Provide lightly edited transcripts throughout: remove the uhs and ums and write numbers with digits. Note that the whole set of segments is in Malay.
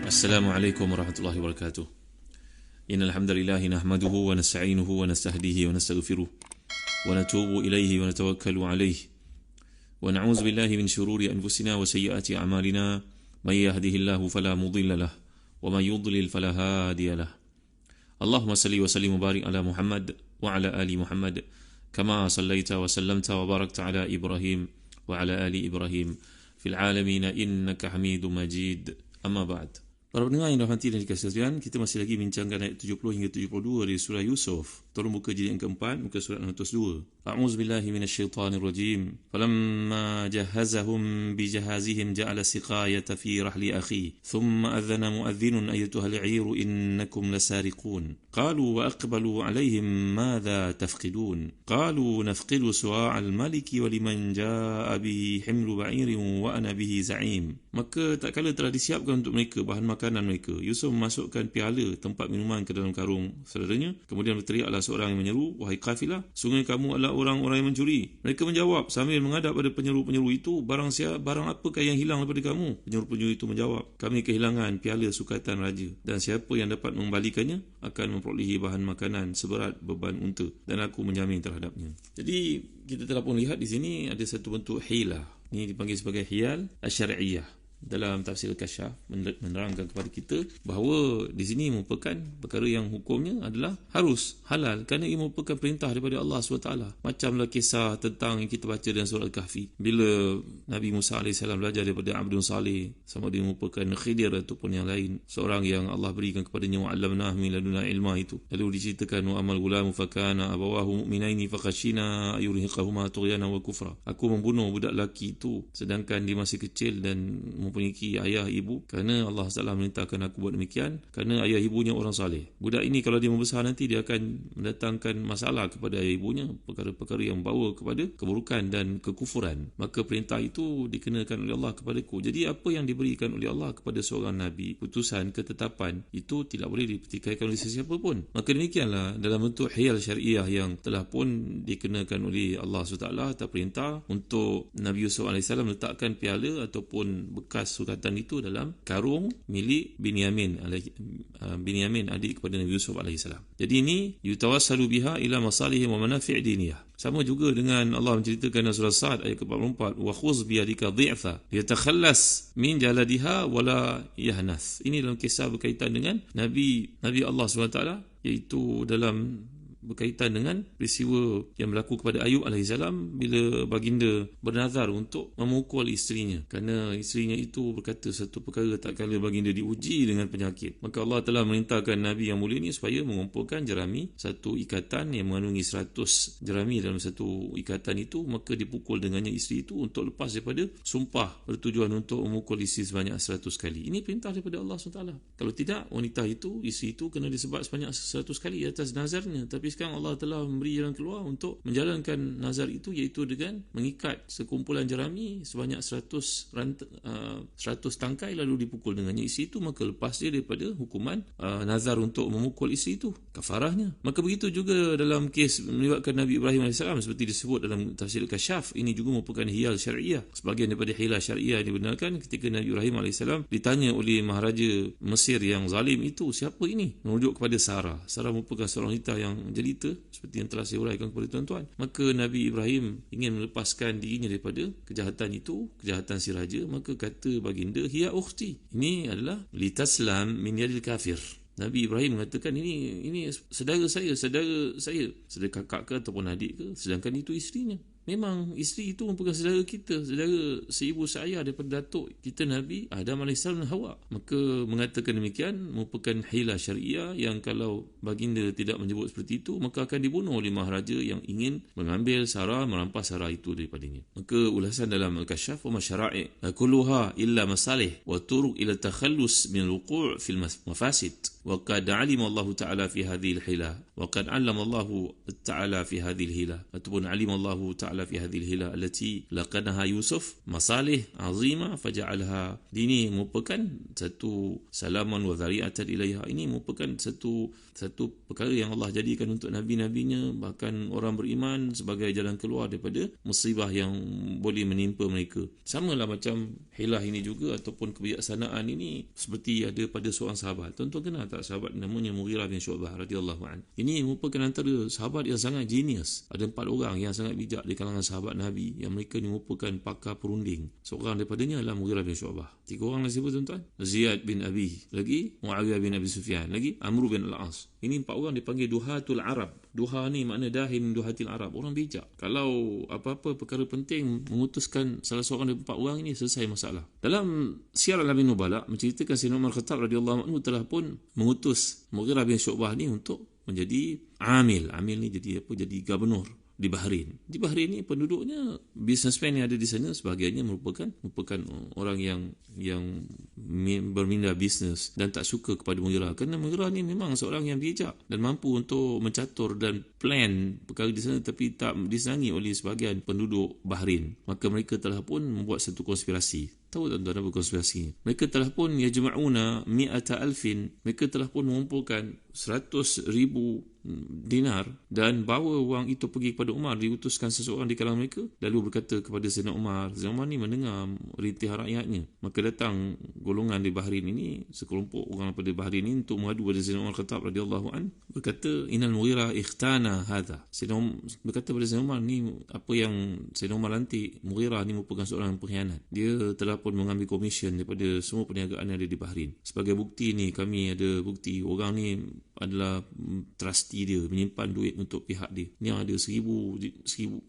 Assalamualaikum warahmatullahi wabarakatuh. Innal hamdalillah nahmaduhu wa nasta'inuhu wa nastahdihi wa nastaghfiruh wa natubu ilayhi wa natawakkalu alayhi wa na'udzu billahi min shururi anfusina wa sayyiati a'malina may yahdihillahu fala mudilla lahu wa may yudlil fala hadiya lahu. Allahumma salli wa sallim wa barik ala Muhammad wa ala ali Muhammad kama sallaita wa sallamta wa barakta ala Ibrahim wa ala ali Ibrahim fil alamin innaka Hamidum Majid. Amma ba'd. Para pendengar yang dirahmati dan dikasihi sekalian, kita masih lagi bincangkan ayat 70 hingga 72 dari surah Yusuf. Tolong buka jilid yang keempat, muka surat 602. A'udzu billahi minasyaitonir rajim. Falamma jahazahum bijahazihim ja'ala siqayata fi rahli akhi. Thumma adhana mu'adhdhinun ayyatuhal 'iru innakum lasariqun. Qalu wa aqbalu 'alayhim madha tafqidun. Qalu nafqidu suwa'al maliki wa liman ja'a bihi himlu ba'irin wa ana bihi za'im. Maka tak kala telah disiapkan untuk mereka bahan makanan mereka, Yusuf memasukkan piala tempat minuman ke dalam karung saudaranya. Kemudian berteriaklah seorang yang menyeru, "Wahai kafilah, sungguh kamu adalah orang-orang yang mencuri." Mereka menjawab sambil menghadap pada penyeru-penyeru itu, barang apakah yang hilang daripada kamu?" Penyeru-penyeru itu menjawab, "Kami kehilangan piala sukatan raja, dan siapa yang dapat mengembalikannya akan memperolehi bahan makanan seberat beban unta, dan aku menjamin terhadapnya." Jadi kita telah pun lihat di sini ada satu bentuk hilah. Ini dipanggil sebagai hiyal asyariyah. Dalam tafsir Al-Kasyaf menerangkan kepada kita bahawa di sini merupakan perkara yang hukumnya adalah harus halal kerana ia merupakan perintah daripada Allah SWT. Macamlah kisah tentang yang kita baca dalam surah Al-Kahfi, bila Nabi Musa AS belajar daripada Abdul Salih, sama dia merupakan Khidir ataupun yang lain, seorang yang Allah berikan kepadanya wa'allamnahu min ladunna ilma itu. Lalu diceritakan wa amal gulamu fakana abawahu mu'minaini fakhashina ayurhiqahuma tughyana wa kufra. Aku membunuh budak lelaki itu sedangkan dia masih kecil dan mempunyai ayah ibu, kerana Allah SWT merintahkan aku buat demikian kerana ayah ibunya orang saleh. Budak ini kalau dia membesar nanti dia akan mendatangkan masalah kepada ayah ibunya, perkara-perkara yang membawa kepada keburukan dan kekufuran. Maka perintah itu dikenakan oleh Allah kepadaku. Jadi apa yang diberikan oleh Allah kepada seorang Nabi, putusan, ketetapan, itu tidak boleh dipertikaikan oleh sesiapa pun. Maka demikianlah dalam bentuk hiyal syariah yang telah pun dikenakan oleh Allah SWT atas perintah untuk Nabi Yusuf AS meletakkan piala ataupun bekas sukatan itu dalam karung milik Binyamin adik kepada Nabi Yusuf AS. Jadi ini yutawassalu biha ila masalihim wa manafi' diniyah. Sama juga dengan Allah menceritakan dalam surah Sa'ad ayat ke-44, wa khuz bi yadika dhi'fa yatakhallas min jaladiha wala yahnas. Ini dalam kisah berkaitan dengan Nabi Allah SWT, iaitu dalam berkaitan dengan peristiwa yang berlaku kepada Ayub AS bila baginda bernazar untuk memukul isterinya kerana isterinya itu berkata satu perkara tak kala baginda diuji dengan penyakit. Maka Allah telah merintahkan Nabi yang mulia ini supaya mengumpulkan jerami, satu ikatan yang mengandungi 100 jerami dalam satu ikatan itu, maka dipukul dengannya isteri itu untuk lepas daripada sumpah bertujuan untuk memukul isteri sebanyak 100 kali. Ini perintah daripada Allah SWT. Kalau tidak, wanita itu, isteri itu kena disebat sebanyak 100 kali atas nazarnya. Tapi sekarang Allah telah memberi jalan keluar untuk menjalankan nazar itu, iaitu dengan mengikat sekumpulan jerami sebanyak 100 tangkai lalu dipukul dengannya isteri itu, maka lepas dia daripada hukuman nazar untuk memukul isteri itu, kafarahnya. Maka begitu juga dalam kes melibatkan Nabi Ibrahim AS, seperti disebut dalam tafsir Al-Kasyaf, ini juga merupakan hiyal syariah. Sebahagian daripada hiyal syariah dibenarkan ketika Nabi Ibrahim AS ditanya oleh Maharaja Mesir yang zalim itu, siapa ini? Merujuk kepada Sarah. Sarah merupakan seorang wanita yang jelita, seperti yang telah saya uraikan kepada tuan-tuan. Maka Nabi Ibrahim ingin melepaskan dirinya daripada kejahatan itu, kejahatan si raja. Maka kata baginda, hiya ukhti, ini adalah litaslam min yadil kafir. Nabi Ibrahim mengatakan ini saudara kakak ke ataupun adik ke, sedangkan itu isterinya. Memang isteri itu merupakan saudara kita, saudara seibu seayah daripada datuk kita Nabi Adam AS dan Hawa. Maka mengatakan demikian merupakan hilah syariah yang kalau baginda tidak menyebut seperti itu, maka akan dibunuh oleh maharaja yang ingin mengambil Sarah, merampas Sarah itu daripadanya. Maka ulasan dalam Al-Kasyaf, wa masyara'i kulluha illa masalih wa turuq ila takhallus min al-wuqu' fil mafasid. Wa qad 'alima Allah Ta'ala fi hadhihi al-hilah wa qad 'allama Allah Ta'ala fi hadhihi al-hilah. Ataupun 'alima Allah Ta'ala fa'ala fi hadhihi al-hila allati laqanaha Yusuf masalih azima faja'alaha. Ini merupakan satu salaman wa dhari'atan ilaiha. Ini merupakan satu perkara yang Allah jadikan untuk nabi-nabinya, bahkan orang beriman, sebagai jalan keluar daripada musibah yang boleh menimpa mereka. Samalah macam hilah ini juga ataupun kebijaksanaan ini seperti ada pada seorang sahabat. Tuan-tuan kenal tak sahabat namanya Mughirah bin Syu'bah radhiyallahu anhu? Ini merupakan antara sahabat yang sangat genius. Ada 4 orang yang sangat bijak di kalangan sahabat Nabi yang mereka ni merupakan pakar perunding. Seorang daripadanya adalah Mughirah bin Syu'bah. 3 orang lah siapa tuan-tuan? Ziyad bin Abi, lagi Muawiyah bin Abi Sufyan, lagi Amr bin Al-As. Ini 4 orang dipanggil Duhatul Arab. Duha ni makna dahi min Duhatil Arab, orang bijak. Kalau apa-apa perkara penting mengutuskan salah seorang dari 4 orang ini, selesai masalah. Dalam Syiar Al-Alamin Nubala menceritakan Sayyidina Umar Khattab radhiyallahu anhu telah pun mengutus Mughirah bin Syu'bah ni untuk menjadi amil. Amil ni jadi apa? Jadi gubernur di Bahrain. Di Bahrain ni penduduknya, businessman yang ada di sana sebahagiannya merupakan orang yang berminda bisnes dan tak suka kepada Mughirah, kerana Mughirah ni memang seorang yang bijak dan mampu untuk mencatur dan plan perkara di sana, tapi tak disenangi oleh sebahagian penduduk Bahrain. Maka mereka telah pun membuat satu konspirasi. Tahu tuan-tuan apa konspirasi? Mereka telah pun yajma'una mi'ata alfin. Mereka telah pun mengumpulkan 100,000 dinar dan bawa wang itu pergi kepada Umar. Diutuskan seseorang di kalangan mereka lalu berkata kepada Sayyidina Umar. Sayyidina Umar ni mendengar rintih rakyatnya. Maka datang golongan di Bahrain ini, sekelompok orang daripada Bahrain ini untuk mengadu pada Sayyidina Umar Khattab radhiyallahu an, berkata innal Mughirah ikhtana hadha. Sayyidina Umar berkata kepada Sayyidina Umar, ni apa yang Sayyidina Umar lantik, Mughirah ni merupakan seorang pengkhianat. Dia telah pun mengambil komisen daripada semua perniagaan yang ada di Bahrain. Sebagai bukti ni, kami ada bukti orang ni adalah trustee dia, menyimpan duit untuk pihak dia. Ni ada 100,000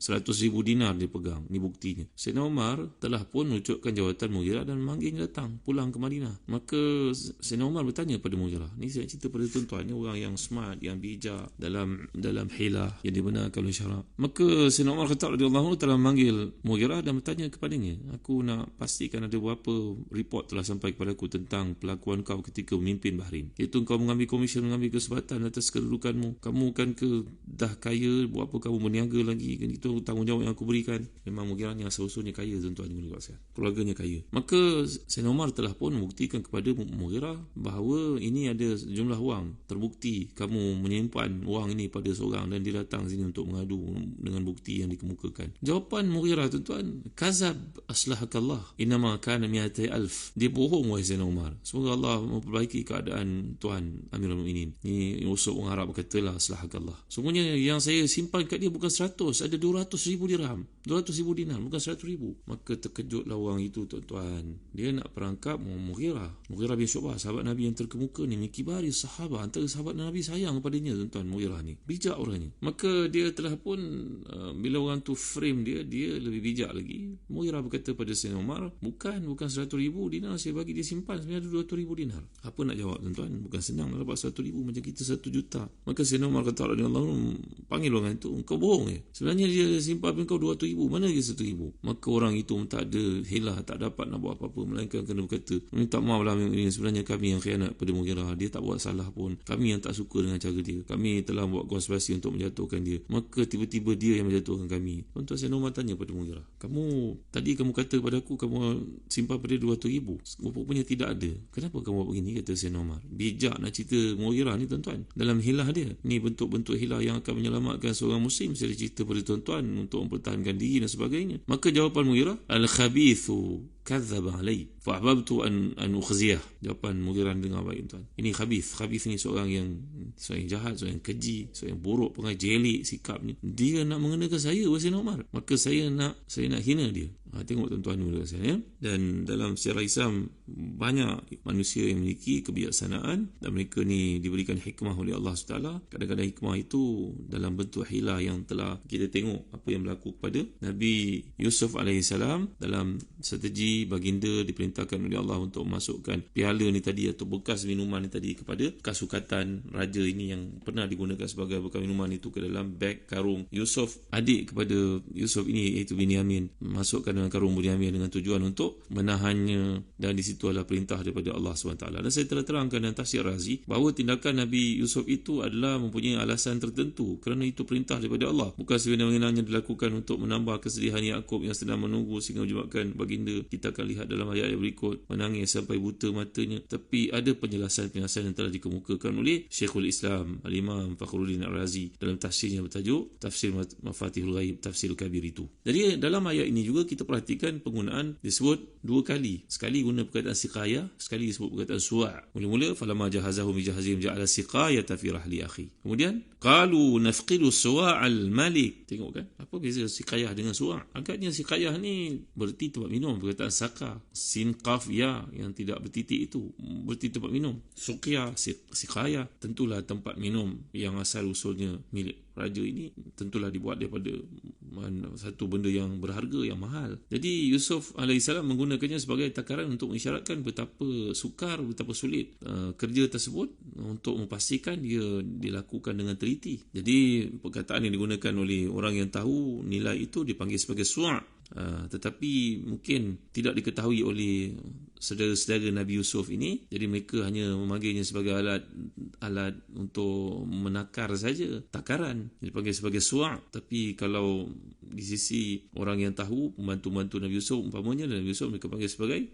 dinar dia pegang. Ni buktinya. Sayyidina Umar telah pun menunjukkan jawatan Mughirah dan memanggilnya datang pulang ke Madinah. Maka Sayyidina Umar bertanya pada Mughirah. Ni saya cerita pada tuan-tuan, ni orang yang smart, yang bijak dalam hilah yang dibenarkan oleh syarak. Maka Sayyidina Umar Khattab radhiyallahu anhu telah memanggil Mughirah dan bertanya kepadanya, aku nak pastikan ada berapa report telah sampai kepada aku tentang pelakuan kau ketika memimpin Bahrain. Iaitu kau mengambil komisen, mengambil kesempatan atas kedudukanmu. Kamu kan dah kaya, buat apa kamu berniaga lagi? Kan itu tanggungjawab yang aku berikan. Memang Mughirah ni asal-usulnya kaya tuan-tuan, keluarganya kaya. Maka Sayyidina Umar telah pun membuktikan kepada Mughirah bahawa ini ada jumlah wang. Terbukti kamu menyimpan wang ini pada seorang dan dia datang sini untuk mengadu dengan bukti yang dikemukakan. Jawapan Mughirah tuan-tuan, kazab aslahakallah, inama kana mi'atai alf. Dia bohong wahai Sayyidina Umar. Semoga Allah memperbaiki keadaan Tuan Amirul Mukminin. Ni usul orang Arab berkatalah aslahakallah. Semuanya yang saya simpan kat dia bukan 100, ada 200,000 dirham, 200,000 dinar, bukan 100,000. Maka terkejutlah orang itu tuan-tuan. Dia nak perangkap Mughirah bin Syu'bah, sahabat Nabi yang terkemuka ni, min kibari sahabat, antara sahabat Nabi sayang kepadanya tuan-tuan. Mughirah ni bijak orangnya. Maka dia telah pun bila orang tu frame dia lebih bijak lagi. Mughirah berkata pada Sayyidina Umar, bukan 100,000 dinar saya bagi dia simpan, sebenarnya ada 200,000 dinar. Apa nak jawab tuan-tuan? Bukan senang nak dapat 100,000 macam kita 1 juta. Maka Sayyidina Umar kata radhiyallahu anhu, panggil orang itu, kau bohong ya? Sebenarnya dia simpan kau 200,000, mana lagi 100,000? Maka orang itu tak ada hilah, tak dapat nak buat apa-apa, melainkan kena berkata, minta maaf lah, ini sebenarnya kami yang khianat pada Mughirah, dia tak buat salah pun, kami yang tak suka dengan cara dia, kami telah buat konspirasi untuk menjatuhkan dia, maka tiba-tiba dia yang menjatuhkan kami. Tuan-tuan, Sayyidina Umar tanya pada Mughirah, tadi kamu kata pada aku kamu simpan pada 200,000, rupanya tidak ada, kenapa kamu buat begini? Kata Sayyidina Umar. Bijak nak cerita Mughirah ni tuan-tuan, dalam hilah dia ni, bentuk-bentuk hilah yang akan menyelamatkan seorang muslim. Saya cerita pada tuan-tuan untuk mempertahankan diri dan sebagainya. Maka jawapan Mughirah, al-khabithu kadzdzaba alai fa ahbabtu an ukhziyah. Jawapan Mughirah dengar baik tuan. Ini khabith ni seorang yang jahat, seorang yang keji, seorang yang buruk, perangai jelik sikapnya. Dia nak mengenakan saya wahai Umar. Maka saya nak hina dia. Tengok tuan-tuan dulu ya. Dan dalam sejarah Islam banyak manusia yang memiliki kebijaksanaan dan mereka ni diberikan hikmah oleh Allah SWT. Kadang-kadang hikmah itu dalam bentuk hilah yang telah kita tengok apa yang berlaku kepada Nabi Yusuf AS. Dalam strategi baginda diperintahkan oleh Allah untuk memasukkan piala ni tadi atau bekas minuman ni tadi kepada bekas sukatan raja ini yang pernah digunakan sebagai bekas minuman itu ke dalam beg karung Yusuf. Adik kepada Yusuf ini iaitu Binyamin masukkan dalam dengan karung Bunyamin dengan tujuan untuk menahannya, dan di situ adalah perintah daripada Allah SWT. Dan saya telah terangkan dalam tafsir Razi bahawa tindakan Nabi Yusuf itu adalah mempunyai alasan tertentu, kerana itu perintah daripada Allah, bukan sebenarnya dilakukan untuk menambah kesedihan Yakub yang sedang menunggu sehingga menyebabkan baginda, kita akan lihat dalam ayat berikut, menangis sampai buta matanya. Tapi ada penjelasan-penjelasan yang telah dikemukakan oleh Syekhul Islam Al-Imam Fakhruddin Ar-Razi dalam tafsirnya bertajuk Tafsir Mafatihul Ghaib, Tafsir Kabir itu. Jadi dalam ayat ini juga kita perhatikan penggunaan disebut dua kali. Sekali guna perkataan siqayah, sekali disebut perkataan suwa'. Mula-mula falamma jahazahum bijahazihim ja'ala siqayata fi rahli akhi. Kemudian qalu nafqidu suwa'al malik. Tengok kan? Apa beza siqayah dengan suwa'? Agaknya siqayah ni berarti tempat minum, perkataan saka. Sin qaf ya yang tidak bertitik itu berarti tempat minum. Suqya, siqayah tentulah tempat minum yang asal usulnya milik raja ini, tentulah dibuat daripada satu benda yang berharga, yang mahal. Jadi Yusuf AS menggunakannya sebagai takaran untuk mengisyaratkan betapa sukar, betapa sulit kerja tersebut untuk memastikan dia dilakukan dengan teliti. Jadi perkataan yang digunakan oleh orang yang tahu nilai itu dipanggil sebagai su'a'. Tetapi mungkin tidak diketahui oleh saudara-saudara Nabi Yusuf ini, jadi mereka hanya memanggilnya sebagai alat untuk menakar saja, takaran, dipanggil sebagai su'a'. Tapi kalau di sisi orang yang tahu, pembantu-pembantu Nabi Yusuf umpamanya, Nabi Yusuf mereka panggil sebagai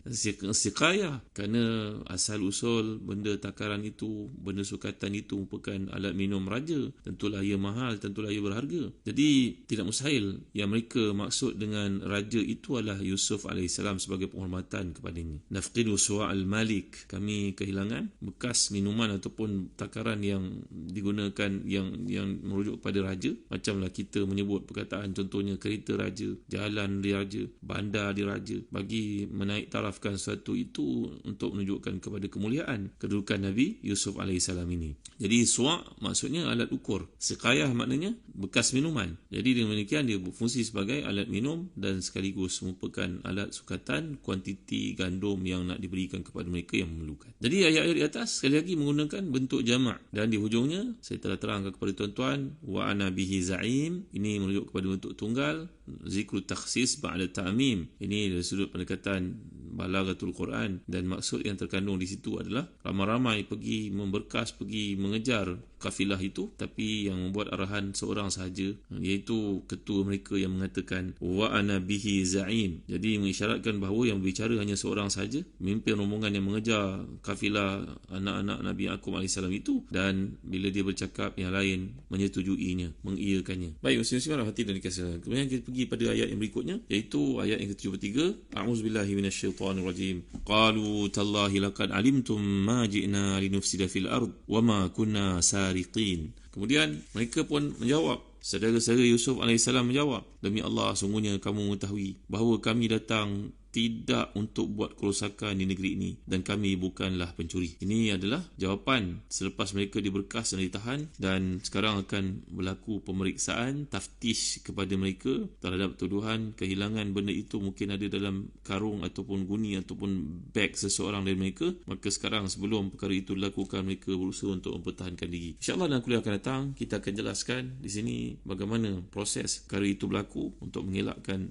siqayah, kerana asal usul benda takaran itu, benda sukatan itu merupakan alat minum raja, tentulah ia mahal, tentulah ia berharga. Jadi tidak mustahil yang mereka maksud dengan raja itu adalah Yusuf AS sebagai penghormatan kepadanya. Nafqidu suwa'al malik, kami kehilangan bekas minuman ataupun takaran yang digunakan yang merujuk kepada raja. Macamlah kita menyebut perkataan contohnya kereta raja, jalan di raja, bandar di raja, bagi menaik tarafkan sesuatu itu untuk menunjukkan kepada kemuliaan kedudukan Nabi Yusuf AS ini. Jadi suwa' maksudnya alat ukur, siqayah maknanya bekas minuman. Jadi dengan demikian dia berfungsi sebagai alat minum dan sekaligus merupakan alat sukatan kuantiti gandum yang nak diberikan kepada mereka yang memerlukan. Jadi ayat-ayat di atas sekali lagi menggunakan bentuk jamak, dan di hujungnya saya telah terangkan kepada tuan-tuan wa ana bihi za'im, ini merujuk kepada bentuk tunggal, zikru takhsis ba'da ta'mim. Ini dari sudut pendekatan balaghatul Quran, dan maksud yang terkandung di situ adalah ramai-ramai pergi memberkas, pergi mengejar kafilah itu, tapi yang membuat arahan seorang sahaja, iaitu ketua mereka yang mengatakan wa ana bihi za'im. Jadi mengisyaratkan bahawa yang berbicara hanya seorang sahaja, pemimpin rombongan yang mengejar kafilah anak-anak Nabi Yaqub AS itu, dan bila dia bercakap yang lain menyetujuinya, mengiyakannya. Baik, muslim-muslimin rahmati dan dikasihi. Kemudian kita pergi pada ayat yang berikutnya, iaitu ayat yang ke-73. A'udzubillahi minasyaitonirrajim. Qalu tallahi laqad alimtum ma ji'na linufsida fil ard wa ma kunna sariqin. Kemudian mereka pun menjawab, saudara-saudara Yusuf AS menjawab, demi Allah, sungguhnya kamu mengetahui bahawa kami datang tidak untuk buat kerosakan di negeri ini, dan kami bukanlah pencuri. Ini adalah jawapan selepas mereka diberkas dan ditahan, dan sekarang akan berlaku pemeriksaan, taftish kepada mereka terhadap tuduhan kehilangan benda itu mungkin ada dalam karung ataupun guni ataupun beg seseorang dari mereka. Maka sekarang sebelum perkara itu dilakukan, mereka berusaha untuk mempertahankan diri. InsyaAllah dalam kuliah akan datang kita akan jelaskan di sini bagaimana proses perkara itu berlaku untuk mengelakkan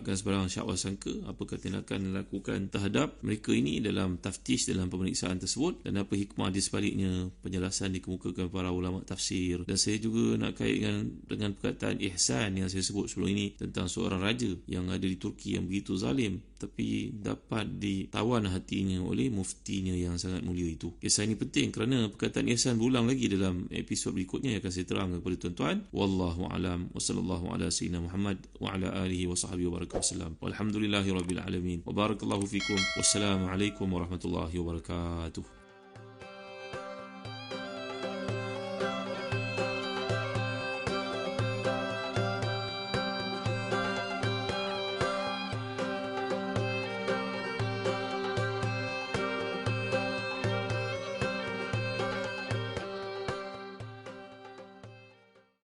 sebarang syak wasangka, apakah tindakan dilakukan terhadap mereka ini dalam taftish, dalam pemeriksaan tersebut, dan apa hikmah di sebaliknya. Penjelasan dikemukakan para ulama tafsir. Dan saya juga nak kaitkan dengan perkataan ihsan yang saya sebut sebelum ini tentang seorang raja yang ada di Turki yang begitu zalim, tapi dapat ditawan hatinya oleh muftinya yang sangat mulia itu. Kisah ini penting kerana perkataan ihsan berulang lagi dalam episod berikutnya yang akan saya terangkan kepada tuan-tuan. Wallahu a'lam wa sallallahu ala sayyidina Muhammad wa ala alihi wa sahbihi wa barakatuh wasallam. Walhamdulillahi rabbil alamin. Wa barakallahu fikum. Wassalamu alaikum warahmatullahi wabarakatuh.